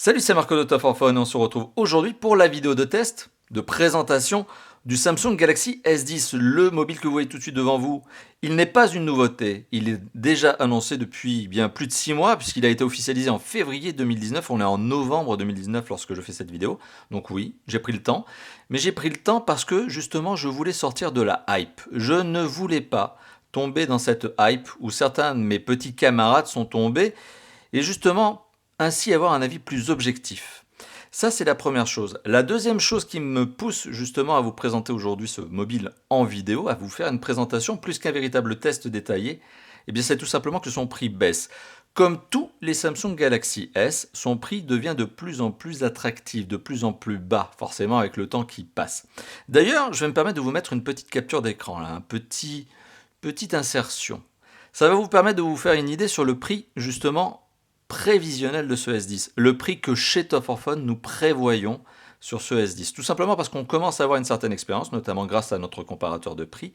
Salut, c'est Marco de Top 4 Phone et on se retrouve aujourd'hui pour la vidéo de test, de présentation du Samsung Galaxy S10, le mobile que vous voyez tout de suite devant vous. Il n'est pas une nouveauté, il est déjà annoncé depuis bien plus de 6 mois puisqu'il a été officialisé en février 2019, on est en novembre 2019 lorsque je fais cette vidéo. Donc oui, j'ai pris le temps, mais j'ai pris le temps parce que justement je voulais sortir de la hype. Je ne voulais pas tomber dans cette hype où certains de mes petits camarades sont tombés et justement ainsi avoir un avis plus objectif. Ça, c'est la première chose. La deuxième chose qui me pousse justement à vous présenter aujourd'hui ce mobile en vidéo, à vous faire une présentation plus qu'un véritable test détaillé, eh bien c'est tout simplement que son prix baisse. Comme tous les Samsung Galaxy S, son prix devient de plus en plus attractif, de plus en plus bas, forcément avec le temps qui passe. D'ailleurs, je vais me permettre de vous mettre une petite capture d'écran, là, petite insertion. Ça va vous permettre de vous faire une idée sur le prix justement prévisionnel de ce S10, le prix que chez Top 4 Phone nous prévoyons sur ce S10. Tout simplement parce qu'on commence à avoir une certaine expérience, notamment grâce à notre comparateur de prix.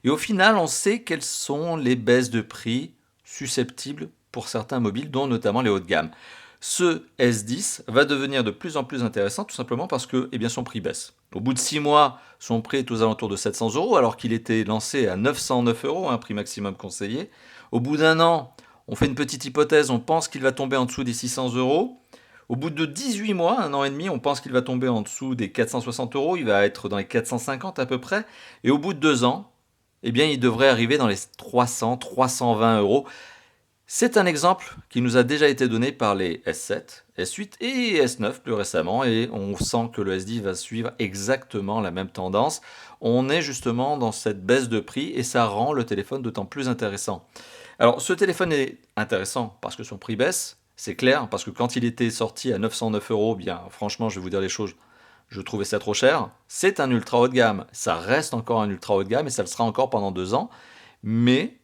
Et au final, on sait quelles sont les baisses de prix susceptibles pour certains mobiles, dont notamment les hauts de gamme. Ce S10 va devenir de plus en plus intéressant, tout simplement parce que eh bien, son prix baisse. Au bout de 6 mois, son prix est aux alentours de 700 €, alors qu'il était lancé à 909 €, un prix maximum conseillé. Au bout d'un an, on fait une petite hypothèse, on pense qu'il va tomber en dessous des 600 €. Au bout de 18 mois, un an et demi, on pense qu'il va tomber en dessous des 460 €, il va être dans les 450 à peu près. Et au bout de 2 ans, eh bien, il devrait arriver dans les 300, 320 €. C'est un exemple qui nous a déjà été donné par les S7, S8 et S9 plus récemment, et on sent que le S10 va suivre exactement la même tendance. On est justement dans cette baisse de prix et ça rend le téléphone d'autant plus intéressant. Alors ce téléphone est intéressant parce que son prix baisse, c'est clair, parce que quand il était sorti à 909 €, bien franchement je vais vous dire les choses, je trouvais ça trop cher. C'est un ultra haut de gamme, ça reste encore un ultra haut de gamme et ça le sera encore pendant 2 ans, mais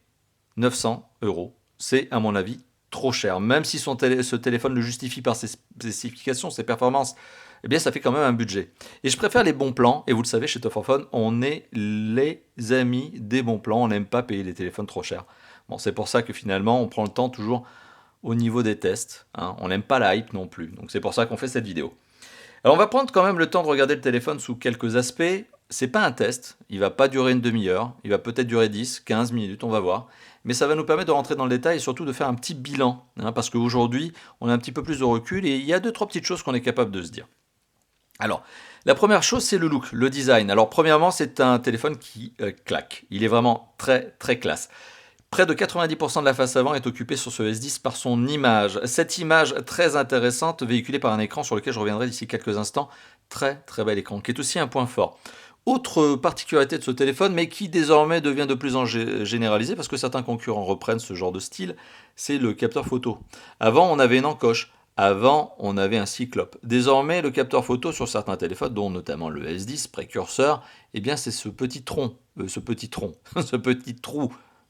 900 €, c'est à mon avis trop cher. Même si ce téléphone le justifie par ses spécifications, ses performances, eh bien ça fait quand même un budget. Et je préfère les bons plans, et vous le savez, chez Top 4 Phone, on est les amis des bons plans, on n'aime pas payer les téléphones trop chers. Bon, c'est pour ça que finalement, on prend le temps toujours au niveau des tests, hein. On n'aime pas la hype non plus, donc c'est pour ça qu'on fait cette vidéo. Alors on va prendre quand même le temps de regarder le téléphone sous quelques aspects. C'est pas un test, il va pas durer une demi-heure, il va peut-être durer 10, 15 minutes, on va voir. Mais ça va nous permettre de rentrer dans le détail et surtout de faire un petit bilan, hein, parce qu'aujourd'hui, on a un petit peu plus de recul et il y a 2-3 petites choses qu'on est capable de se dire. Alors, la première chose, c'est le look, le design. Alors, premièrement, c'est un téléphone qui claque. Il est vraiment très, très classe. Près de 90% de la face avant est occupée sur ce S10 par son image. Cette image très intéressante, véhiculée par un écran sur lequel je reviendrai d'ici quelques instants. Très, très bel écran, qui est aussi un point fort. Autre particularité de ce téléphone, mais qui désormais devient de plus en généralisée, parce que certains concurrents reprennent ce genre de style, c'est le capteur photo. Avant, on avait une encoche. Avant, on avait un cyclope. Désormais, le capteur photo sur certains téléphones, dont notamment le S10 précurseur, eh bien c'est ce petit tronc, ce petit trou,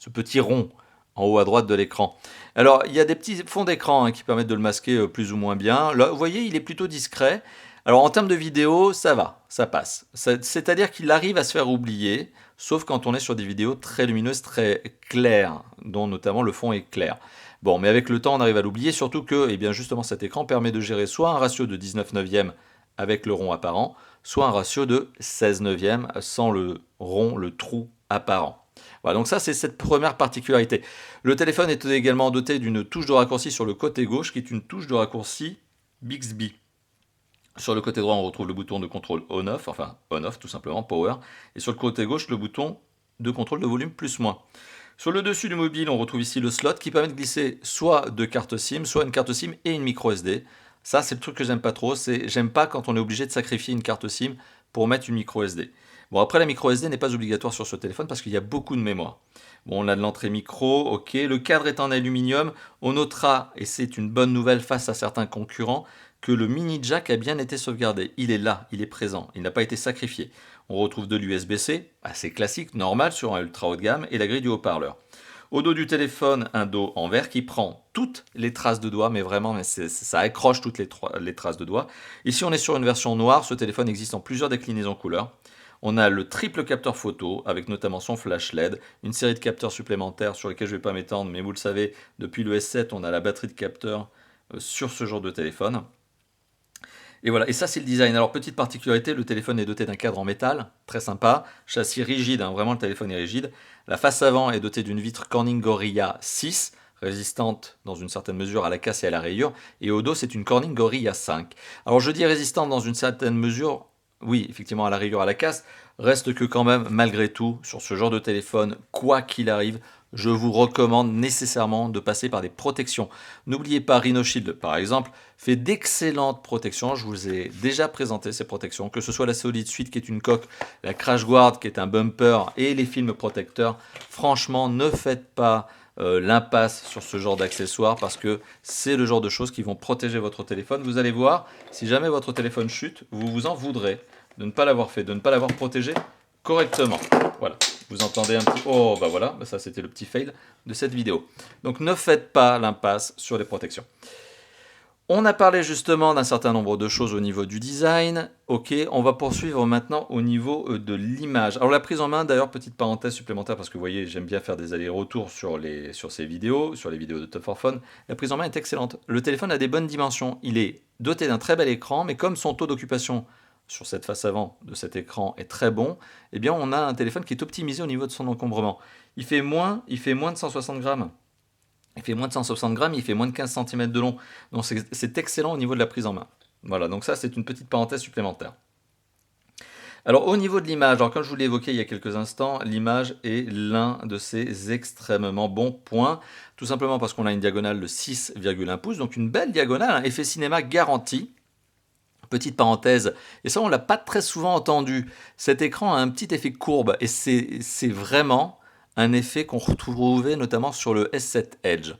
ce petit rond en haut à droite de l'écran. Alors, il y a des petits fonds d'écran qui permettent de le masquer plus ou moins bien. Là, vous voyez, il est plutôt discret. Alors, en termes de vidéo, ça va, ça passe. C'est-à-dire qu'il arrive à se faire oublier, sauf quand on est sur des vidéos très lumineuses, très claires, dont notamment le fond est clair. Bon, mais avec le temps, on arrive à l'oublier, surtout que, eh bien, justement, cet écran permet de gérer soit un ratio de 19 neuvième avec le rond apparent, soit un ratio de 16 neuvième sans le rond, le trou apparent. Voilà, donc ça c'est cette première particularité. Le téléphone est également doté d'une touche de raccourci sur le côté gauche qui est une touche de raccourci Bixby. Sur le côté droit on retrouve le bouton de contrôle on-off, enfin on-off tout simplement, power, et sur le côté gauche le bouton de contrôle de volume plus-moins. Sur le dessus du mobile on retrouve ici le slot qui permet de glisser soit deux cartes SIM, soit une carte SIM et une micro SD. Ça c'est le truc que j'aime pas trop, j'aime pas quand on est obligé de sacrifier une carte SIM pour mettre une micro SD. Bon, après, la micro SD n'est pas obligatoire sur ce téléphone parce qu'il y a beaucoup de mémoire. Bon, on a de l'entrée micro, ok. Le cadre est en aluminium. On notera, et c'est une bonne nouvelle face à certains concurrents, que le mini jack a bien été sauvegardé. Il est là, il est présent, il n'a pas été sacrifié. On retrouve de l'USB-C, assez classique, normal sur un ultra haut de gamme, et la grille du haut-parleur. Au dos du téléphone, un dos en verre qui prend toutes les traces de doigts, mais vraiment, ça accroche toutes les traces de doigts. Ici, on est sur une version noire. Ce téléphone existe en plusieurs déclinaisons couleurs. On a le triple capteur photo, avec notamment son flash LED, une série de capteurs supplémentaires sur lesquels je ne vais pas m'étendre, mais vous le savez, depuis le S7, on a la batterie de capteurs sur ce genre de téléphone. Et voilà, et ça c'est le design. Alors petite particularité, le téléphone est doté d'un cadre en métal, très sympa, châssis rigide, hein, vraiment le téléphone est rigide. La face avant est dotée d'une vitre Corning Gorilla 6, résistante dans une certaine mesure à la casse et à la rayure, et au dos c'est une Corning Gorilla 5. Alors je dis résistante dans une certaine mesure, oui effectivement à la rayure, à la casse, reste que quand même malgré tout, sur ce genre de téléphone, quoi qu'il arrive, je vous recommande nécessairement de passer par des protections. N'oubliez pas Rhino Shield par exemple, fait d'excellentes protections. Je vous ai déjà présenté ces protections, que ce soit la Solid Suite qui est une coque, la Crash Guard qui est un bumper et les films protecteurs. Franchement, ne faites pas l'impasse sur ce genre d'accessoires parce que c'est le genre de choses qui vont protéger votre téléphone. Vous allez voir, si jamais votre téléphone chute, vous vous en voudrez de ne pas l'avoir fait, de ne pas l'avoir protégé correctement. Voilà, vous entendez un petit... Oh, bah voilà, ça c'était le petit fail de cette vidéo. Donc ne faites pas l'impasse sur les protections. On a parlé justement d'un certain nombre de choses au niveau du design. Ok, on va poursuivre maintenant au niveau de l'image. Alors la prise en main, d'ailleurs, petite parenthèse supplémentaire, parce que vous voyez, j'aime bien faire des allers-retours sur ces vidéos, sur les vidéos de Top 4 Phone. La prise en main est excellente. Le téléphone a des bonnes dimensions. Il est doté d'un très bel écran, mais comme son taux d'occupation sur cette face avant de cet écran est très bon, eh bien on a un téléphone qui est optimisé au niveau de son encombrement. Il fait moins de 160 grammes. Il fait moins de 160 grammes, il fait moins de 15 cm de long. Donc c'est excellent au niveau de la prise en main. Voilà, donc ça c'est une petite parenthèse supplémentaire. Alors au niveau de l'image, alors comme je vous l'ai évoqué il y a quelques instants, l'image est l'un de ses extrêmement bons points. Tout simplement parce qu'on a une diagonale de 6,1 pouces, donc une belle diagonale, un effet cinéma garanti. Petite parenthèse, et ça on l'a pas très souvent entendu, cet écran a un petit effet courbe et c'est vraiment un effet qu'on retrouvait notamment sur le S7 Edge.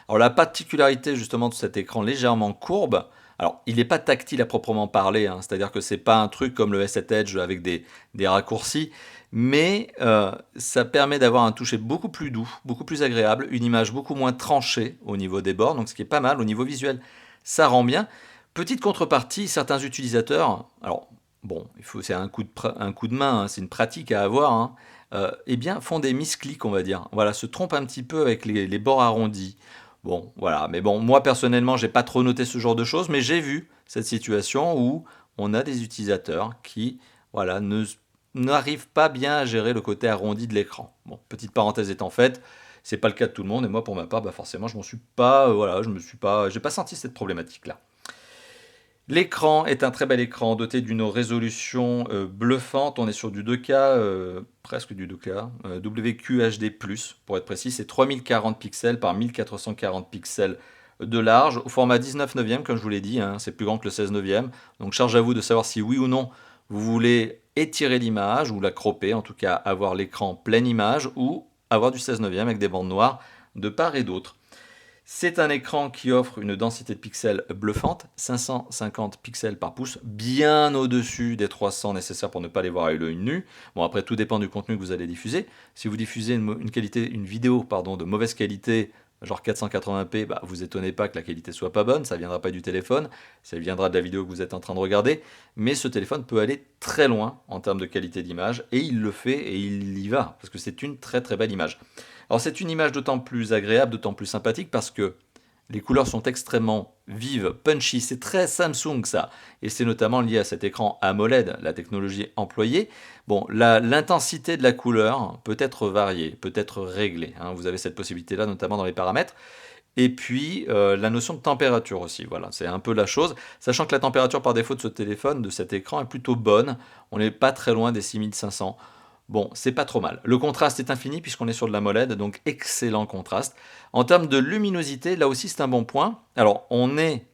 Alors la particularité justement de cet écran légèrement courbe, alors il n'est pas tactile à proprement parler, hein, c'est-à-dire que c'est pas un truc comme le S7 Edge avec des raccourcis, mais ça permet d'avoir un toucher beaucoup plus doux, beaucoup plus agréable, une image beaucoup moins tranchée au niveau des bords, donc ce qui est pas mal au niveau visuel, ça rend bien. Petite contrepartie, certains utilisateurs, alors bon, c'est un coup de main, hein, c'est une pratique à avoir, hein, eh bien font des misclics, on va dire. Voilà, se trompent un petit peu avec les bords arrondis. Bon, voilà, mais bon, moi personnellement, j'ai pas trop noté ce genre de choses, mais j'ai vu cette situation où on a des utilisateurs qui, voilà, n'arrivent pas bien à gérer le côté arrondi de l'écran. Bon, petite parenthèse étant faite, c'est pas le cas de tout le monde, et moi pour ma part, bah forcément, je m'en suis pas, voilà, j'ai pas senti cette problématique-là. L'écran est un très bel écran doté d'une résolution bluffante. On est sur du 2K, presque du 2K, WQHD+, pour être précis. C'est 3040 pixels par 1440 pixels de large, au format 19 neuvième, comme je vous l'ai dit, hein, c'est plus grand que le 16 neuvième. Donc charge à vous de savoir si oui ou non vous voulez étirer l'image, ou la cropper, en tout cas avoir l'écran pleine image, ou avoir du 16 neuvième avec des bandes noires de part et d'autre. C'est un écran qui offre une densité de pixels bluffante, 550 pixels par pouce, bien au-dessus des 300 nécessaires pour ne pas les voir à l'œil nu. Bon, après, tout dépend du contenu que vous allez diffuser. Si vous diffusez une vidéo de mauvaise qualité, genre 480p, bah, vous étonnez pas que la qualité soit pas bonne, ça viendra pas du téléphone, ça viendra de la vidéo que vous êtes en train de regarder, mais ce téléphone peut aller très loin en termes de qualité d'image, et il le fait, et il y va, parce que c'est une très très belle image. Alors c'est une image d'autant plus agréable, d'autant plus sympathique parce que les couleurs sont extrêmement vives, punchy, c'est très Samsung ça, et c'est notamment lié à cet écran AMOLED, la technologie employée. Bon, l'intensité de la couleur peut être variée, peut être réglée, hein. Vous avez cette possibilité-là notamment dans les paramètres. Et puis la notion de température aussi, voilà, c'est un peu la chose, sachant que la température par défaut de ce téléphone, de cet écran, est plutôt bonne, on n'est pas très loin des 6500. Bon, c'est pas trop mal. Le contraste est infini puisqu'on est sur de l'AMOLED, donc excellent contraste. En termes de luminosité, là aussi c'est un bon point. Alors, on est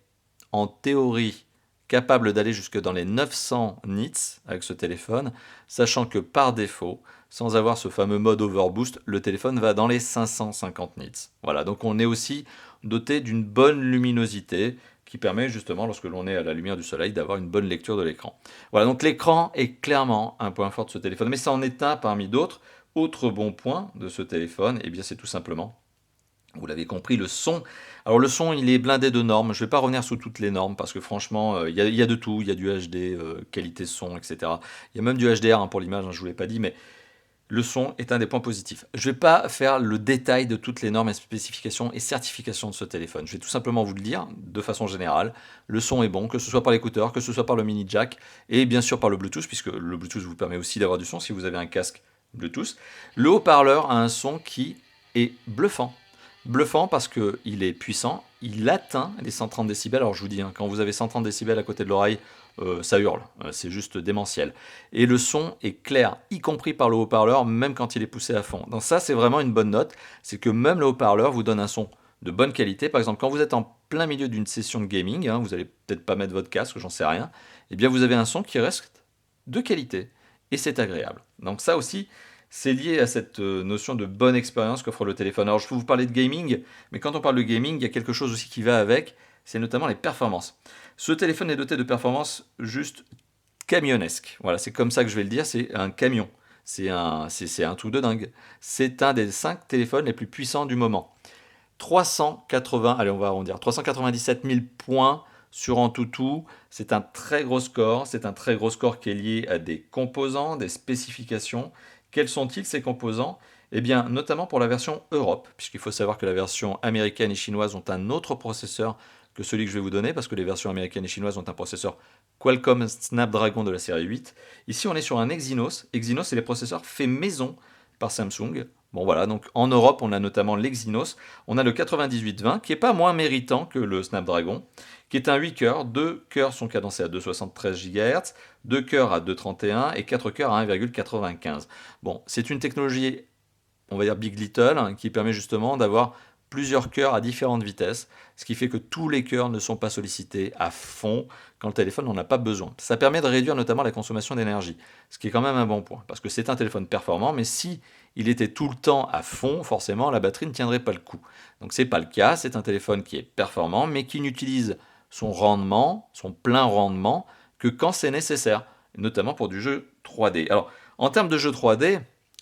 en théorie capable d'aller jusque dans les 900 nits avec ce téléphone, sachant que par défaut, sans avoir ce fameux mode overboost, le téléphone va dans les 550 nits. Voilà, donc on est aussi doté d'une bonne luminosité qui permet justement, lorsque l'on est à la lumière du soleil, d'avoir une bonne lecture de l'écran. Voilà, donc l'écran est clairement un point fort de ce téléphone, mais ça en est un parmi d'autres. Autre bon point de ce téléphone, eh bien c'est tout simplement, vous l'avez compris, le son. Alors le son, il est blindé de normes. Je ne vais pas revenir sous toutes les normes parce que franchement, il y a de tout. Il y a du HD, qualité son, etc. Il y a même du HDR hein, pour l'image, hein, je ne vous l'ai pas dit, mais le son est un des points positifs. Je ne vais pas faire le détail de toutes les normes et spécifications et certifications de ce téléphone. Je vais tout simplement vous le dire de façon générale. Le son est bon, que ce soit par l'écouteur, que ce soit par le mini jack et bien sûr par le Bluetooth, puisque le Bluetooth vous permet aussi d'avoir du son si vous avez un casque Bluetooth. Le haut-parleur a un son qui est bluffant. Bluffant parce qu'il est puissant, il atteint les 130 décibels. Alors je vous dis, quand vous avez 130 décibels à côté de l'oreille, ça hurle, c'est juste démentiel. Et le son est clair, y compris par le haut-parleur, même quand il est poussé à fond. Donc ça, c'est vraiment une bonne note, c'est que même le haut-parleur vous donne un son de bonne qualité. Par exemple, quand vous êtes en plein milieu d'une session de gaming, vous n'allez peut-être pas mettre votre casque, j'en sais rien, et bien vous avez un son qui reste de qualité, et c'est agréable. Donc ça aussi, c'est lié à cette notion de bonne expérience qu'offre le téléphone. Alors je peux vous parler de gaming, mais quand on parle de gaming, il y a quelque chose aussi qui va avec, c'est notamment les performances. Ce téléphone est doté de performances juste camionnesques. Voilà, c'est comme ça que je vais le dire, c'est un camion. C'est un truc de dingue. C'est un des 5 téléphones les plus puissants du moment. 380, allez on va arrondir, 397 000 points sur Antutu, c'est un très gros score, qui est lié à des composants, des spécifications. Quels sont-ils ces composants? Eh bien, notamment pour la version Europe, puisqu'il faut savoir que la version américaine et chinoise ont un autre processeur que celui que je vais vous donner, parce que les versions américaines et chinoises ont un processeur Qualcomm Snapdragon de la série 8. Ici, on est sur un Exynos. Exynos, c'est les processeurs faits maison par Samsung. Bon voilà, donc en Europe, on a notamment l'Exynos. On a le 9820, qui n'est pas moins méritant que le Snapdragon, qui est un 8 cœurs. 2 cœurs sont cadencés à 2,73 GHz, 2 cœurs à 2,31 et 4 cœurs à 1,95. Bon, c'est une technologie, on va dire Big Little, qui permet justement d'avoir plusieurs cœurs à différentes vitesses, ce qui fait que tous les cœurs ne sont pas sollicités à fond quand le téléphone n'en a pas besoin. Ça permet de réduire notamment la consommation d'énergie, ce qui est quand même un bon point, parce que c'est un téléphone performant, mais si il était tout le temps à fond, forcément la batterie ne tiendrait pas le coup. Donc c'est pas le cas, c'est un téléphone qui est performant, mais qui n'utilise son rendement, son plein rendement, que quand c'est nécessaire, notamment pour du jeu 3D. Alors, en termes de jeu 3D,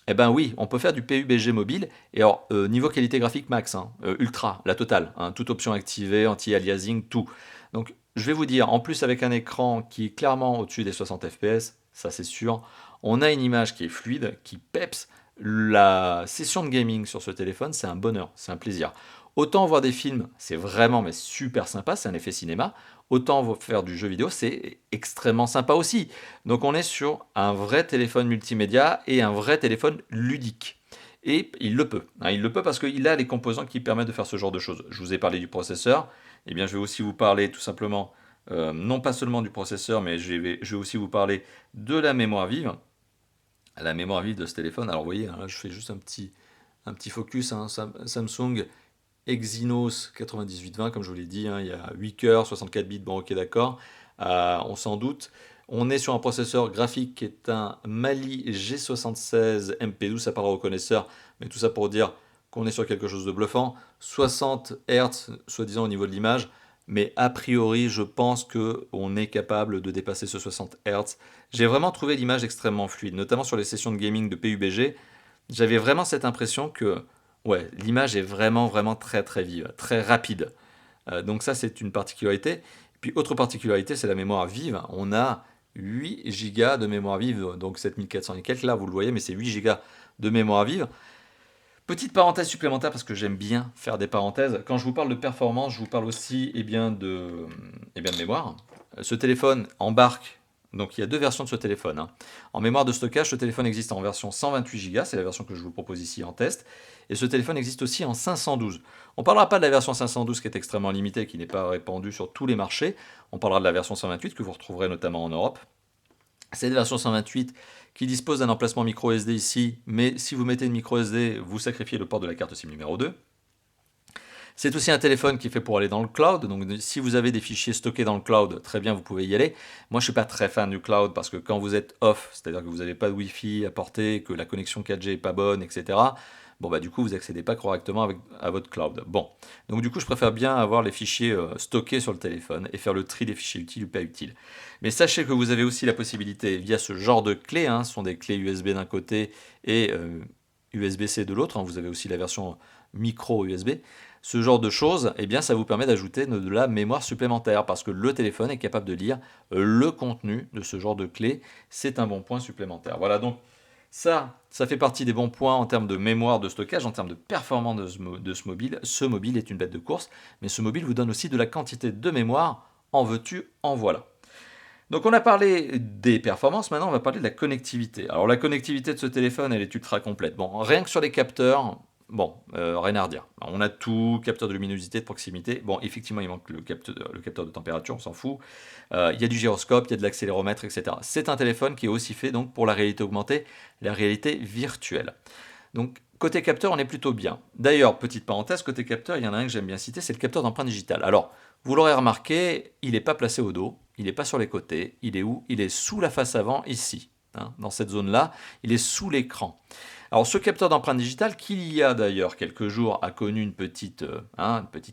eh ben oui, on peut faire du PUBG mobile, et alors niveau qualité graphique max, ultra, la totale, toute option activée, anti-aliasing, tout. Donc je vais vous dire, en plus avec un écran qui est clairement au-dessus des 60 fps, ça c'est sûr, on a une image qui est fluide, qui peps. La session de gaming sur ce téléphone, c'est un bonheur, c'est un plaisir. Autant voir des films, c'est vraiment mais super sympa, c'est un effet cinéma. Autant faire du jeu vidéo, c'est extrêmement sympa aussi. Donc on est sur un vrai téléphone multimédia et un vrai téléphone ludique. Et il le peut. Il le peut parce qu'il a les composants qui permettent de faire ce genre de choses. Je vous ai parlé du processeur. Eh bien, je vais aussi vous parler tout simplement, non pas seulement du processeur, mais je vais aussi vous parler de la mémoire vive. La mémoire vive de ce téléphone. Alors vous voyez, là, je fais juste un petit focus. Samsung Exynos 9820, comme je vous l'ai dit, il y a 8 cœurs, 64 bits, bon ok d'accord, on s'en doute. On est sur un processeur graphique qui est un Mali G76 MP12, ça parlera aux connaisseurs, mais tout ça pour dire qu'on est sur quelque chose de bluffant. 60 Hz, soi-disant au niveau de l'image, mais a priori, je pense qu'on est capable de dépasser ce 60 Hz. J'ai vraiment trouvé l'image extrêmement fluide, notamment sur les sessions de gaming de PUBG. J'avais vraiment cette impression que ouais, l'image est vraiment, vraiment très, très vive, très rapide. Donc ça, c'est une particularité. Puis autre particularité, c'est la mémoire vive. On a 8 Go de mémoire vive, donc 7400 et quelques là, vous le voyez, mais c'est 8 Go de mémoire vive. Petite parenthèse supplémentaire, parce que j'aime bien faire des parenthèses. Quand je vous parle de performance, je vous parle aussi de mémoire. Ce téléphone embarque, donc il y a deux versions de ce téléphone. En mémoire de stockage, ce téléphone existe en version 128 Go, c'est la version que je vous propose ici en test. Et ce téléphone existe aussi en 512. On ne parlera pas de la version 512 qui est extrêmement limitée, qui n'est pas répandue sur tous les marchés. On parlera de la version 128 que vous retrouverez notamment en Europe. C'est la version 128 qui dispose d'un emplacement micro SD ici, mais si vous mettez une micro SD, vous sacrifiez le port de la carte SIM numéro 2. C'est aussi un téléphone qui est fait pour aller dans le cloud, donc si vous avez des fichiers stockés dans le cloud, très bien, vous pouvez y aller. Moi, je ne suis pas très fan du cloud parce que quand vous êtes off, c'est-à-dire que vous n'avez pas de Wi-Fi à portée, que la connexion 4G n'est pas bonne, etc., bon, bah, du coup, vous n'accédez pas correctement à votre cloud. Bon, donc du coup, je préfère bien avoir les fichiers stockés sur le téléphone et faire le tri des fichiers utiles ou pas utiles. Mais sachez que vous avez aussi la possibilité, via ce genre de clés, ce sont des clés USB d'un côté et USB-C de l'autre, vous avez aussi la version micro USB, ce genre de choses, eh bien, ça vous permet d'ajouter de la mémoire supplémentaire parce que le téléphone est capable de lire le contenu de ce genre de clé. C'est un bon point supplémentaire. Voilà, donc Ça fait partie des bons points en termes de mémoire de stockage, en termes de performance de ce mobile. Ce mobile est une bête de course, mais ce mobile vous donne aussi de la quantité de mémoire. En veux-tu, en voilà. Donc on a parlé des performances, maintenant on va parler de la connectivité. Alors la connectivité de ce téléphone, elle est ultra complète. Bon, rien que sur les capteurs, bon, rien à redire. Alors, on a tout, capteur de luminosité, de proximité. Bon, effectivement, il manque le capteur de température, on s'en fout. Il y a du gyroscope, il y a de l'accéléromètre, etc. C'est un téléphone qui est aussi fait donc pour la réalité augmentée, la réalité virtuelle. Donc côté capteur, on est plutôt bien. D'ailleurs, petite parenthèse, côté capteur, il y en a un que j'aime bien citer, c'est le capteur d'empreinte digitale. Alors, vous l'aurez remarqué, il n'est pas placé au dos, il n'est pas sur les côtés. Il est où? Il est sous la face avant, ici. Hein, dans cette zone-là, il est sous l'écran. Alors ce capteur d'empreinte digitale, qu'il y a d'ailleurs quelques jours, a connu une petite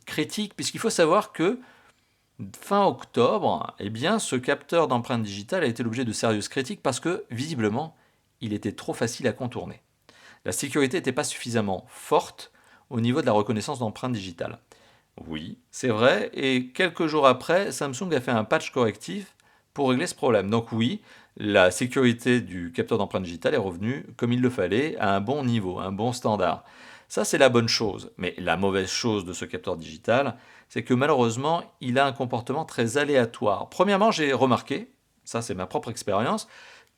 critique, puisqu'il faut savoir que fin octobre, eh bien, ce capteur d'empreinte digitale a été l'objet de sérieuses critiques parce que, visiblement, il était trop facile à contourner. La sécurité n'était pas suffisamment forte au niveau de la reconnaissance d'empreinte digitale. Oui, c'est vrai, et quelques jours après, Samsung a fait un patch correctif pour régler ce problème. Donc oui, la sécurité du capteur d'empreinte digitale est revenue comme il le fallait, à un bon niveau, à un bon standard. Ça, c'est la bonne chose. Mais la mauvaise chose de ce capteur digital, c'est que malheureusement, il a un comportement très aléatoire. Premièrement, j'ai remarqué, ça c'est ma propre expérience,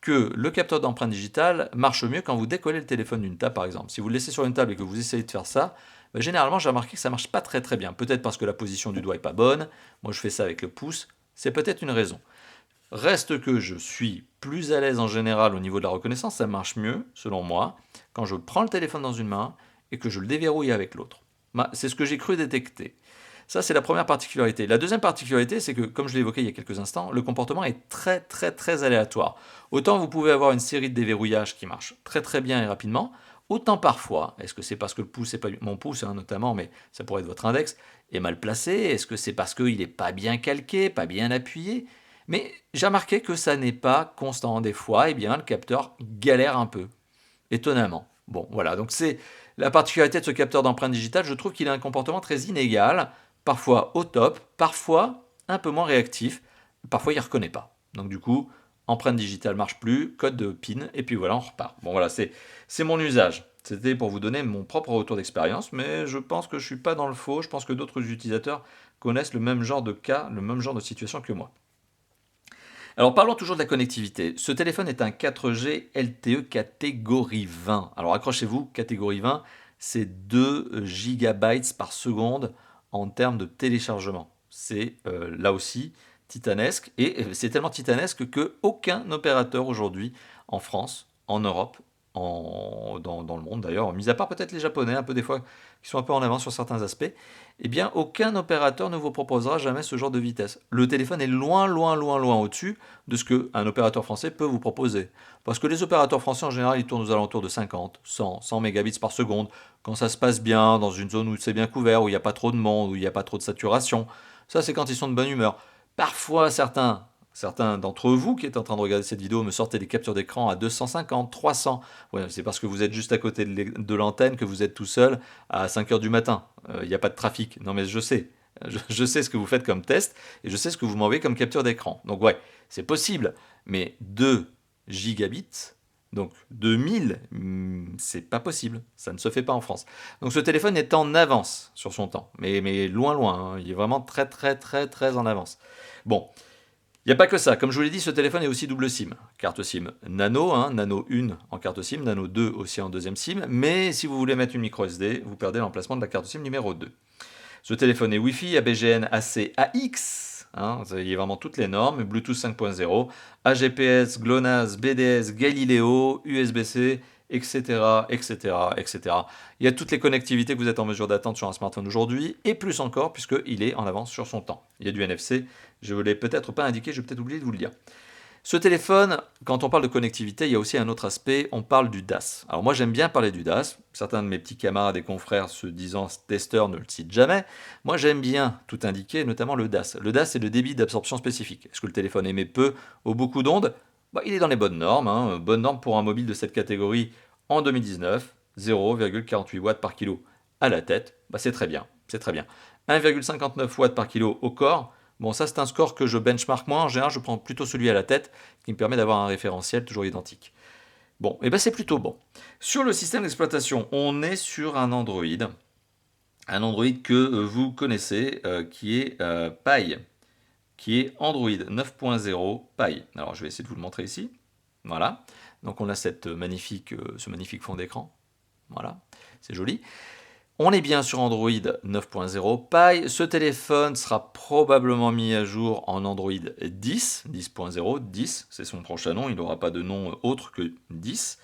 que le capteur d'empreinte digitale marche mieux quand vous décollez le téléphone d'une table, par exemple. Si vous le laissez sur une table et que vous essayez de faire ça, généralement, j'ai remarqué que ça marche pas très très bien. Peut-être parce que la position du doigt est pas bonne. Moi, je fais ça avec le pouce. C'est peut-être une raison. Reste que je suis plus à l'aise en général au niveau de la reconnaissance. Ça marche mieux, selon moi, quand je prends le téléphone dans une main et que je le déverrouille avec l'autre. C'est ce que j'ai cru détecter. Ça, c'est la première particularité. La deuxième particularité, c'est que, comme je l'ai évoqué il y a quelques instants, le comportement est très très très aléatoire. Autant vous pouvez avoir une série de déverrouillages qui marchent très très bien et rapidement, autant parfois, est-ce que c'est parce que le pouce, c'est pas mon pouce notamment, mais ça pourrait être votre index, est mal placé? Est-ce que c'est parce qu'il n'est pas bien calqué, pas bien appuyé? Mais j'ai remarqué que ça n'est pas constant. Des fois, eh bien, le capteur galère un peu, étonnamment. Bon, voilà, donc c'est la particularité de ce capteur d'empreinte digitale. Je trouve qu'il a un comportement très inégal, parfois au top, parfois un peu moins réactif, parfois il ne reconnaît pas. Donc du coup, empreinte digitale marche plus, code de PIN, et puis voilà, on repart. Bon voilà, c'est mon usage. C'était pour vous donner mon propre retour d'expérience, mais je pense que je ne suis pas dans le faux. Je pense que d'autres utilisateurs connaissent le même genre de cas, le même genre de situation que moi. Alors parlons toujours de la connectivité. Ce téléphone est un 4G LTE catégorie 20. Alors accrochez-vous, catégorie 20, c'est 2 gigabytes par seconde en termes de téléchargement. C'est là aussi titanesque, et c'est tellement titanesque qu'aucun opérateur aujourd'hui en France, en Europe, dans le monde d'ailleurs, mis à part peut-être les Japonais, un peu des fois, qui sont un peu en avance sur certains aspects, eh bien aucun opérateur ne vous proposera jamais ce genre de vitesse. Le téléphone est loin, loin, loin, loin au-dessus de ce qu'un opérateur français peut vous proposer. Parce que les opérateurs français en général, ils tournent aux alentours de 50, 100 mégabits par seconde, quand ça se passe bien, dans une zone où c'est bien couvert, où il n'y a pas trop de monde, où il n'y a pas trop de saturation. Ça, c'est quand ils sont de bonne humeur. Parfois, certains d'entre vous qui êtes en train de regarder cette vidéo me sortez des captures d'écran à 250, 300. Ouais, c'est parce que vous êtes juste à côté de l'antenne que vous êtes tout seul à 5 heures du matin. Il n'y a pas de trafic. Non mais je sais. Je sais ce que vous faites comme test et je sais ce que vous m'envoyez comme capture d'écran. Donc ouais, c'est possible. Mais 2 gigabits, donc 2000, c'est pas possible. Ça ne se fait pas en France. Donc ce téléphone est en avance sur son temps. Mais loin, loin. Hein. Il est vraiment très, très, très, très en avance. Bon. Il n'y a pas que ça. Comme je vous l'ai dit, ce téléphone est aussi double SIM. Carte SIM nano, nano 1 en carte SIM, nano 2 aussi en deuxième SIM. Mais si vous voulez mettre une micro SD, vous perdez l'emplacement de la carte SIM numéro 2. Ce téléphone est Wi-Fi, ABGN, AC, AX. Il y a vraiment toutes les normes. Bluetooth 5.0, AGPS, GLONASS, BDS, Galileo, USB-C, etc., etc., etc. Il y a toutes les connectivités que vous êtes en mesure d'attendre sur un smartphone aujourd'hui, et plus encore, puisqu'il est en avance sur son temps. Il y a du NFC, je ne vous l'ai peut-être pas indiqué, je vais peut-être oublié de vous le dire. Ce téléphone, quand on parle de connectivité, il y a aussi un autre aspect, on parle du DAS. Alors moi j'aime bien parler du DAS, certains de mes petits camarades et confrères se disant testeurs ne le citent jamais. Moi j'aime bien tout indiquer, notamment le DAS. Le DAS c'est le débit d'absorption spécifique. Est-ce que le téléphone émet peu ou beaucoup d'ondes? Il est dans les bonnes normes, bonnes normes pour un mobile de cette catégorie en 2019, 0,48 watts par kilo à la tête, c'est très bien, c'est très bien. 1,59 watts par kilo au corps. Bon, ça c'est un score que je benchmark moi. En général, je prends plutôt celui à la tête qui me permet d'avoir un référentiel toujours identique. Bon, et ben c'est plutôt bon. Sur le système d'exploitation, on est sur un Android. Un Android que vous connaissez, qui est Pie, qui est Android 9.0 Pie. Alors je vais essayer de vous le montrer ici. Voilà. Donc on a ce magnifique fond d'écran. Voilà, c'est joli. On est bien sur Android 9.0 Pie. Ce téléphone sera probablement mis à jour en Android 10, 10.0, 10, c'est son prochain nom, il n'aura pas de nom autre que 10.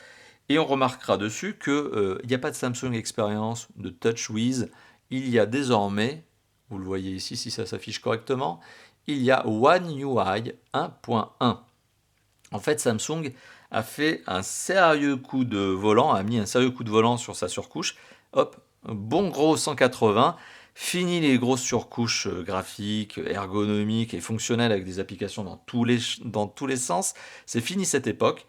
Et on remarquera dessus qu'il n'y a pas de Samsung Experience, de TouchWiz. Il y a désormais, vous le voyez ici si ça s'affiche correctement, il y a One UI 1.1. En fait, Samsung a fait un sérieux coup de volant, a mis un sérieux coup de volant sur sa surcouche. Hop, bon gros 180. Fini les grosses surcouches graphiques, ergonomiques et fonctionnelles avec des applications dans tous les sens. C'est fini cette époque.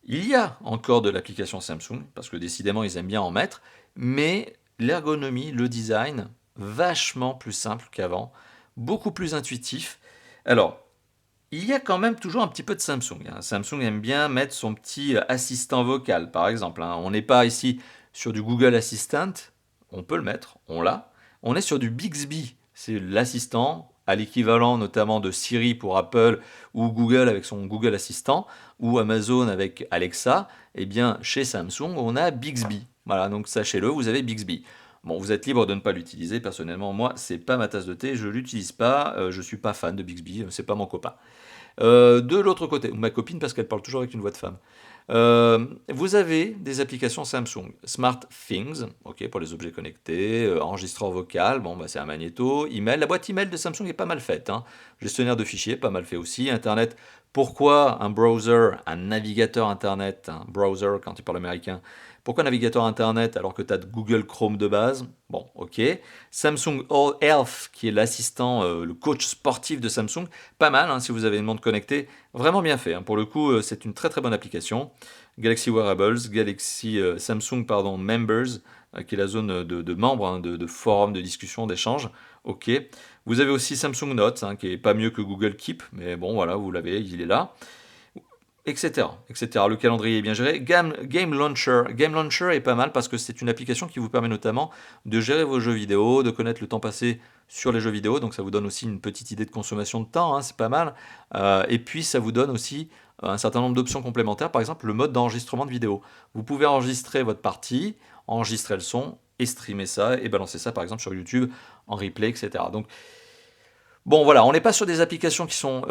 Il y a encore de l'application Samsung, parce que décidément ils aiment bien en mettre, mais l'ergonomie, le design, vachement plus simple qu'avant, beaucoup plus intuitif. Alors, il y a quand même toujours un petit peu de Samsung, hein. Samsung aime bien mettre son petit assistant vocal, par exemple, hein. On n'est pas ici sur du Google Assistant, on peut le mettre, on l'a. On est sur du Bixby, c'est l'assistant, à l'équivalent notamment de Siri pour Apple, ou Google avec son Google Assistant, ou Amazon avec Alexa. Eh bien, chez Samsung, on a Bixby. Voilà, donc sachez-le, vous avez Bixby. Bon, vous êtes libre de ne pas l'utiliser. Personnellement, moi, c'est pas ma tasse de thé, je l'utilise pas. Je suis pas fan de Bixby, c'est pas mon copain. De l'autre côté, ou ma copine parce qu'elle parle toujours avec une voix de femme. Vous avez des applications Samsung. Smart Things, ok, pour les objets connectés, enregistreur vocal, bon, bah, c'est un magnéto, email. La boîte email de Samsung est pas mal faite, hein. Gestionnaire de fichiers, pas mal fait aussi. Internet, pourquoi un browser, un navigateur Internet, un browser quand tu parles américain, pourquoi navigateur Internet alors que tu as Google Chrome de base? Bon, ok. Samsung All Health, qui est l'assistant, le coach sportif de Samsung, pas mal, hein, si vous avez une montre connectée, vraiment bien fait, hein. Pour le coup, c'est une très très bonne application. Galaxy Wearables, Samsung pardon, Members, qui est la zone de membres, hein, de forums, de discussion, d'échanges. Ok. Vous avez aussi Samsung Notes, hein, qui est pas mieux que Google Keep, mais bon voilà, vous l'avez, il est là. Etc, etc. Le calendrier est bien géré. Game Launcher. Game Launcher est pas mal parce que c'est une application qui vous permet notamment de gérer vos jeux vidéo, de connaître le temps passé sur les jeux vidéo. Donc ça vous donne aussi une petite idée de consommation de temps, hein, c'est pas mal. Et puis ça vous donne aussi un certain nombre d'options complémentaires. Par exemple, le mode d'enregistrement de vidéo. Vous pouvez enregistrer votre partie, enregistrer le son et streamer ça et balancer ça par exemple sur YouTube en replay, etc. Donc bon, voilà, on n'est pas sur des applications qui sont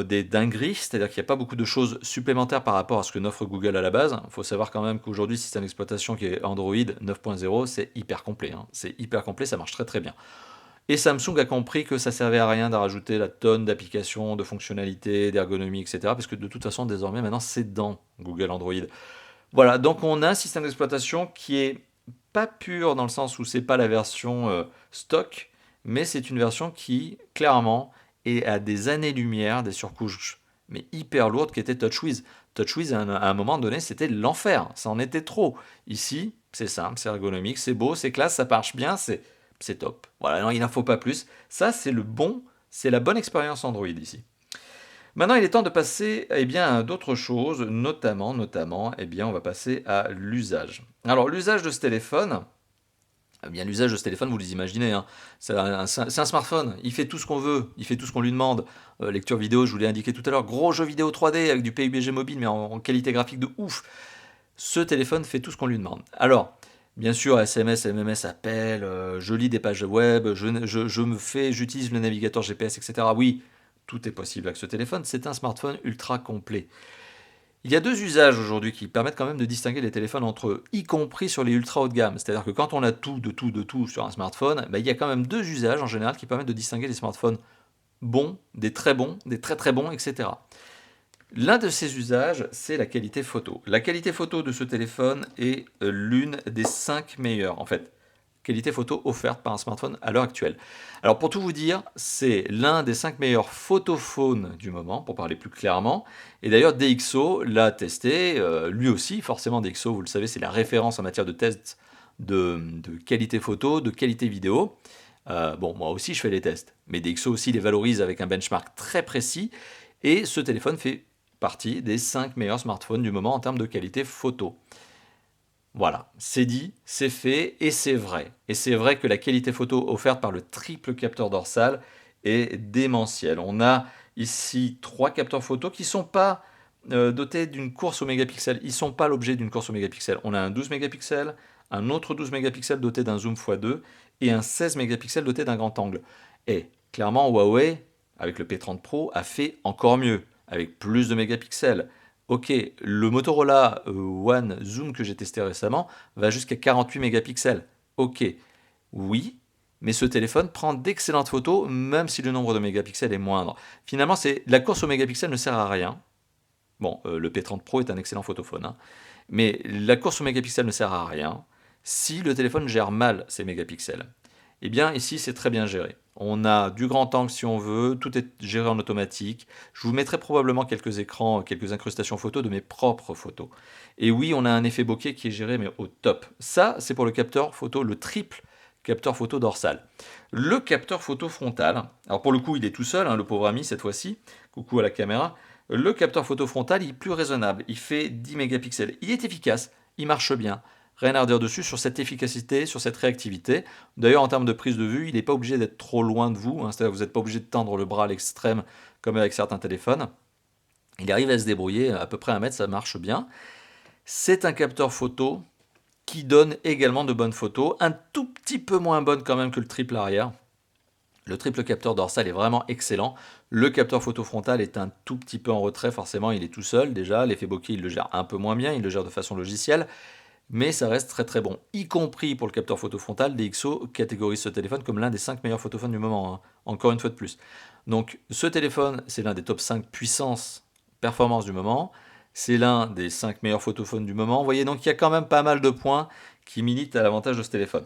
des dingueries, c'est-à-dire qu'il n'y a pas beaucoup de choses supplémentaires par rapport à ce que n'offre Google à la base. Il faut savoir quand même qu'aujourd'hui, le système d'exploitation qui est Android 9.0, c'est hyper complet, hein. C'est hyper complet, ça marche très très bien. Et Samsung a compris que ça servait à rien de rajouter la tonne d'applications, de fonctionnalités, d'ergonomie, etc. Parce que de toute façon, désormais, maintenant, c'est dans Google Android. Voilà, donc on a un système d'exploitation qui est pas pur dans le sens où c'est pas la version stock, mais c'est une version qui, clairement, est à des années-lumière des surcouches, mais hyper lourdes qui étaient TouchWiz. TouchWiz, à un moment donné, c'était l'enfer, ça en était trop. Ici, c'est simple, c'est ergonomique, c'est beau, c'est classe, ça marche bien, c'est top. Voilà, non, il n'en faut pas plus. Ça, c'est la bonne expérience Android ici. Maintenant, il est temps de passer eh bien, à d'autres choses, notamment, eh bien, on va passer à l'usage. Alors, l'usage de ce téléphone, eh bien, l'usage de ce téléphone, vous les imaginez, hein, c'est un smartphone, il fait tout ce qu'on veut, il fait tout ce qu'on lui demande. Lecture vidéo, je vous l'ai indiqué tout à l'heure, gros jeu vidéo 3D avec du PUBG mobile, mais en qualité graphique de ouf. Ce téléphone fait tout ce qu'on lui demande. Alors, bien sûr, SMS, MMS, appel, je lis des pages web, j'utilise le navigateur GPS, etc. Oui, tout est possible avec ce téléphone. C'est un smartphone ultra complet. Il y a deux usages aujourd'hui qui permettent quand même de distinguer les téléphones entre eux, y compris sur les ultra haut de gamme. C'est-à-dire que quand on a tout, de tout, de tout sur un smartphone, il y a quand même deux usages en général qui permettent de distinguer les smartphones bons, des très très bons, etc. L'un de ces usages, c'est la qualité photo. La qualité photo de ce téléphone est l'une des 5 meilleures, en fait. Qualité photo offerte par un smartphone à l'heure actuelle. Alors pour tout vous dire, c'est l'un des 5 meilleurs photophones du moment, pour parler plus clairement. Et d'ailleurs, DxO l'a testé, lui aussi, forcément DxO, vous le savez, c'est la référence en matière de tests de qualité photo, de qualité vidéo. Bon, moi aussi je fais les tests, mais DxO aussi les valorise avec un benchmark très précis. Et ce téléphone fait partie des 5 meilleurs smartphones du moment en termes de qualité photo. Voilà, c'est dit, c'est fait et c'est vrai. Et c'est vrai que la qualité photo offerte par le triple capteur dorsal est démentielle. On a ici 3 capteurs photo qui ne sont pas dotés d'une course aux mégapixels. Ils ne sont pas l'objet d'une course aux mégapixels. On a un 12 mégapixels, un autre 12 mégapixels doté d'un zoom x2 et un 16 mégapixels doté d'un grand angle. Et clairement, Huawei, avec le P30 Pro, a fait encore mieux, avec plus de mégapixels. Ok, le Motorola One Zoom que j'ai testé récemment va jusqu'à 48 mégapixels. Ok, oui, mais ce téléphone prend d'excellentes photos, même si le nombre de mégapixels est moindre. Finalement, la course aux mégapixels ne sert à rien. Bon, le P30 Pro est un excellent photophone, hein. Mais la course aux mégapixels ne sert à rien si le téléphone gère mal ses mégapixels. Eh bien, ici, c'est très bien géré. On a du grand angle si on veut, tout est géré en automatique. Je vous mettrai probablement quelques écrans, quelques incrustations photos de mes propres photos. Et oui, on a un effet bokeh qui est géré, mais au top. Ça, c'est pour le capteur photo, le triple capteur photo dorsal. Le capteur photo frontal, alors pour le coup, il est tout seul, hein, le pauvre ami, cette fois-ci. Coucou à la caméra. Le capteur photo frontal, il est plus raisonnable. Il fait 10 mégapixels. Il est efficace, il marche bien. Rien à redire dessus sur cette efficacité, sur cette réactivité. D'ailleurs, en termes de prise de vue, il n'est pas obligé d'être trop loin de vous, hein, c'est-à-dire que vous n'êtes pas obligé de tendre le bras à l'extrême comme avec certains téléphones. Il arrive à se débrouiller à peu près 1 mètre, ça marche bien. C'est un capteur photo qui donne également de bonnes photos, un tout petit peu moins bonnes quand même que le triple arrière. Le triple capteur dorsal est vraiment excellent. Le capteur photo frontal est un tout petit peu en retrait, forcément il est tout seul déjà. L'effet bokeh, il le gère un peu moins bien, il le gère de façon logicielle. Mais ça reste très très bon, y compris pour le capteur photo frontal. DxO catégorise ce téléphone comme l'un des 5 meilleurs photophones du moment, hein. Encore une fois de plus. Donc ce téléphone, c'est l'un des top 5 puissance performance du moment. C'est l'un des 5 meilleurs photophones du moment. Vous voyez, donc il y a quand même pas mal de points qui militent à l'avantage de ce téléphone.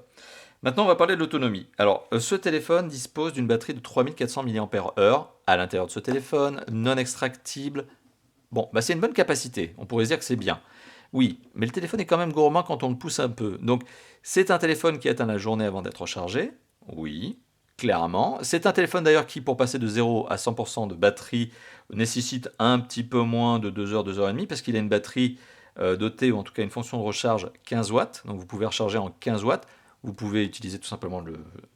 Maintenant, on va parler de l'autonomie. Alors, ce téléphone dispose d'une batterie de 3400 mAh à l'intérieur de ce téléphone, non extractible. Bon, bah c'est une bonne capacité, on pourrait se dire que c'est bien. Oui, mais le téléphone est quand même gourmand quand on le pousse un peu. Donc, c'est un téléphone qui atteint la journée avant d'être rechargé. Oui, clairement. C'est un téléphone d'ailleurs qui, pour passer de 0 à 100% de batterie, nécessite un petit peu moins de 2 heures, 2 heures et demie, parce qu'il a une batterie dotée, ou en tout cas une fonction de recharge 15 watts. Donc, vous pouvez recharger en 15 watts. Vous pouvez utiliser tout simplement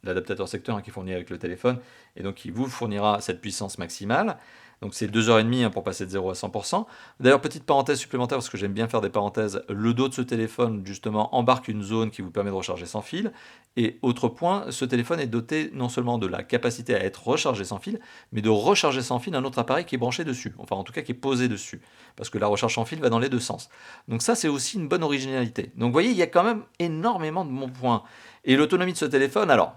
l'adaptateur secteur, hein, qui est fourni avec le téléphone, et donc qui vous fournira cette puissance maximale. Donc c'est 2 heures et demie, hein, pour passer de 0 à 100%. D'ailleurs, petite parenthèse supplémentaire, parce que j'aime bien faire des parenthèses, le dos de ce téléphone, justement, embarque une zone qui vous permet de recharger sans fil. Et autre point, ce téléphone est doté non seulement de la capacité à être rechargé sans fil, mais de recharger sans fil un autre appareil qui est branché dessus, enfin en tout cas qui est posé dessus, parce que la recharge sans fil va dans les deux sens. Donc ça, c'est aussi une bonne originalité. Donc vous voyez, il y a quand même énormément de bons points. Et l'autonomie de ce téléphone, alors...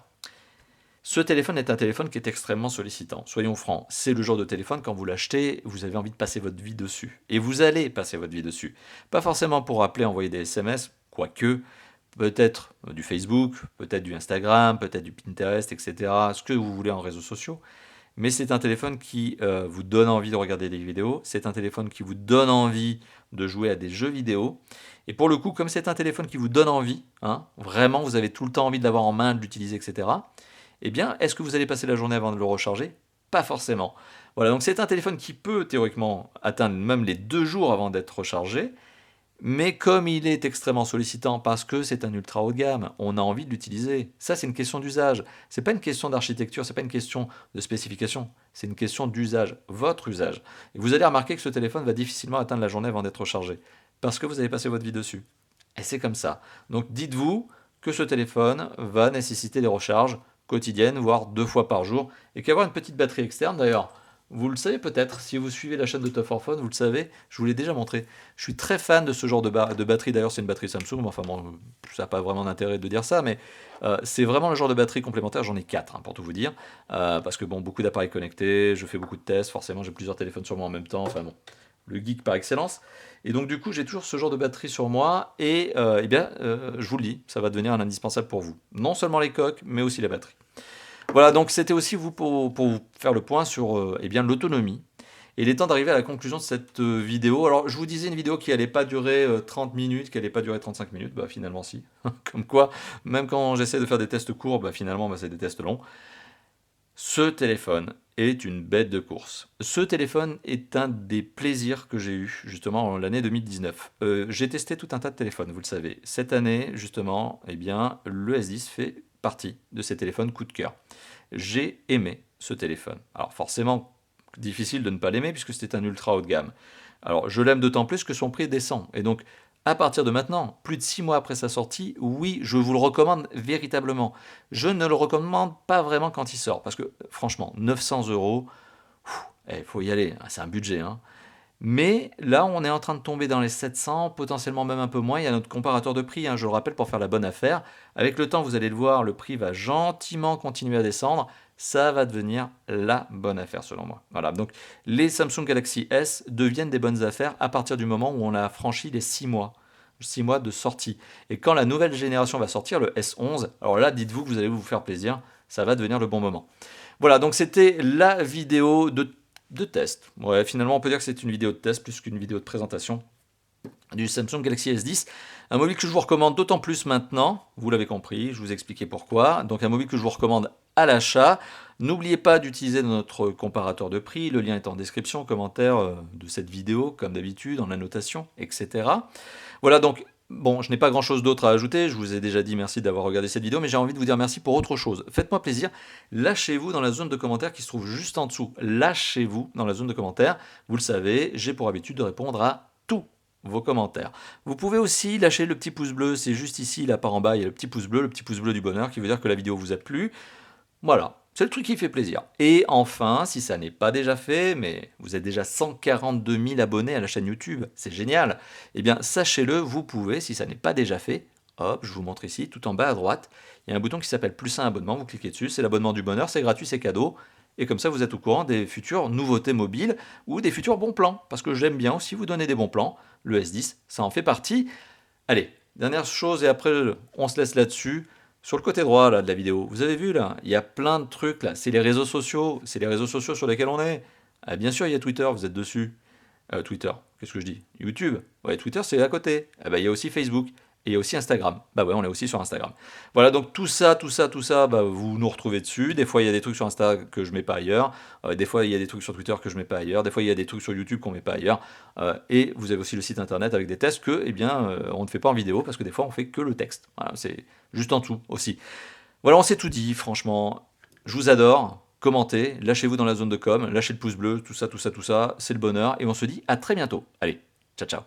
Ce téléphone est un téléphone qui est extrêmement sollicitant. Soyons francs, c'est le genre de téléphone, quand vous l'achetez, vous avez envie de passer votre vie dessus. Et vous allez passer votre vie dessus. Pas forcément pour appeler, envoyer des SMS, quoique, peut-être du Facebook, peut-être du Instagram, peut-être du Pinterest, etc. Ce que vous voulez en réseaux sociaux. Mais c'est un téléphone qui vous donne envie de regarder des vidéos. C'est un téléphone qui vous donne envie de jouer à des jeux vidéo. Et pour le coup, comme c'est un téléphone qui vous donne envie, hein, vraiment, vous avez tout le temps envie de l'avoir en main, de l'utiliser, etc. Eh bien, est-ce que vous allez passer la journée avant de le recharger? Pas forcément. Voilà, donc c'est un téléphone qui peut théoriquement atteindre même les 2 jours avant d'être rechargé, mais comme il est extrêmement sollicitant parce que c'est un ultra haut de gamme, on a envie de l'utiliser. Ça, c'est une question d'usage. C'est pas une question d'architecture, c'est pas une question de spécification, c'est une question d'usage, votre usage. Et vous allez remarquer que ce téléphone va difficilement atteindre la journée avant d'être rechargé, parce que vous avez passé votre vie dessus. Et c'est comme ça. Donc dites-vous que ce téléphone va nécessiter des recharges quotidiennes, voire 2 fois par jour, et qu'avoir une petite batterie externe, d'ailleurs, vous le savez peut-être, si vous suivez la chaîne de Top 4 Phone, vous le savez, je vous l'ai déjà montré. Je suis très fan de ce genre de batterie, d'ailleurs c'est une batterie Samsung, mais enfin bon, ça n'a pas vraiment d'intérêt de dire ça, mais c'est vraiment le genre de batterie complémentaire, j'en ai 4, hein, pour tout vous dire, parce que bon, beaucoup d'appareils connectés, je fais beaucoup de tests, forcément j'ai plusieurs téléphones sur moi en même temps, enfin bon, le geek par excellence. Et donc du coup, j'ai toujours ce genre de batterie sur moi, et eh bien, je vous le dis, ça va devenir un indispensable pour vous. Non seulement les coques, mais aussi la batterie. Voilà, donc c'était aussi pour vous faire le point sur eh bien, l'autonomie. Et il est temps d'arriver à la conclusion de cette vidéo. Alors, je vous disais une vidéo qui n'allait pas durer 30 minutes, qui n'allait pas durer 35 minutes. Bah, finalement, si. Comme quoi, même quand j'essaie de faire des tests courts, bah, finalement, bah, c'est des tests longs. Ce téléphone est une bête de course. Ce téléphone est un des plaisirs que j'ai eu justement en l'année 2019. J'ai testé tout un tas de téléphones, vous le savez. Cette année, justement, eh bien, le S10 fait partie de ces téléphones coup de cœur. J'ai aimé ce téléphone. Alors forcément, difficile de ne pas l'aimer puisque c'était un ultra haut de gamme. Alors je l'aime d'autant plus que son prix descend. Et donc, à partir de maintenant, plus de 6 mois après sa sortie, oui, je vous le recommande véritablement. Je ne le recommande pas vraiment quand il sort, parce que franchement, 900 euros, il faut y aller, hein, c'est un budget, hein. Mais là, on est en train de tomber dans les 700, potentiellement même un peu moins. Il y a notre comparateur de prix, hein, je le rappelle, pour faire la bonne affaire. Avec le temps, vous allez le voir, le prix va gentiment continuer à descendre. Ça va devenir la bonne affaire selon moi. Voilà, donc les Samsung Galaxy S deviennent des bonnes affaires à partir du moment où on a franchi les 6 mois. 6 mois de sortie. Et quand la nouvelle génération va sortir, le S11, alors là, dites-vous que vous allez vous faire plaisir, ça va devenir le bon moment. Voilà, donc c'était la vidéo de test. Ouais, finalement, on peut dire que c'est une vidéo de test plus qu'une vidéo de présentation du Samsung Galaxy S10. Un mobile que je vous recommande d'autant plus maintenant, vous l'avez compris, je vous ai expliqué pourquoi. Donc un mobile que je vous recommande à l'achat. N'oubliez pas d'utiliser notre comparateur de prix, le lien est en description, commentaire de cette vidéo, comme d'habitude, en annotation, etc. Voilà, donc bon, je n'ai pas grand chose d'autre à ajouter, je vous ai déjà dit merci d'avoir regardé cette vidéo, mais j'ai envie de vous dire merci pour autre chose. Faites-moi plaisir, lâchez-vous dans la zone de commentaires qui se trouve juste en dessous. Lâchez-vous dans la zone de commentaires, vous le savez, j'ai pour habitude de répondre à tous vos commentaires. Vous pouvez aussi lâcher le petit pouce bleu, c'est juste ici, là par en bas, il y a le petit pouce bleu du bonheur qui veut dire que la vidéo vous a plu. Voilà, c'est le truc qui fait plaisir. Et enfin, si ça n'est pas déjà fait, mais vous êtes déjà 142 000 abonnés à la chaîne YouTube, c'est génial, eh bien sachez-le, vous pouvez, si ça n'est pas déjà fait, hop, je vous montre ici, tout en bas à droite, il y a un bouton qui s'appelle plus un abonnement, vous cliquez dessus, c'est l'abonnement du bonheur, c'est gratuit, c'est cadeau, et comme ça vous êtes au courant des futures nouveautés mobiles ou des futurs bons plans, parce que j'aime bien aussi vous donner des bons plans, le S10, ça en fait partie. Allez, dernière chose, et après on se laisse là-dessus. Sur le côté droit là, de la vidéo, vous avez vu là, il y a plein de trucs là, c'est les réseaux sociaux sur lesquels on est. Ah, bien sûr, il y a Twitter, vous êtes dessus. Twitter, qu'est-ce que je dis? YouTube. Ouais, Twitter c'est à côté. Ah bah, il y a aussi Facebook. Et il y a aussi Instagram. Bah ouais, on est aussi sur Instagram. Voilà, donc tout ça, bah, vous nous retrouvez dessus. Des fois, il y a des trucs sur Insta que je mets pas ailleurs. Des fois, il y a des trucs sur Twitter que je mets pas ailleurs. Des fois, il y a des trucs sur YouTube qu'on met pas ailleurs. Et vous avez aussi le site internet avec des tests que, eh bien, on ne fait pas en vidéo parce que des fois, on fait que le texte. Voilà, c'est juste en dessous aussi. Voilà, on s'est tout dit, franchement. Je vous adore. Commentez, lâchez-vous dans la zone de com, lâchez le pouce bleu, tout ça, c'est le bonheur. Et on se dit à très bientôt. Allez, ciao, ciao.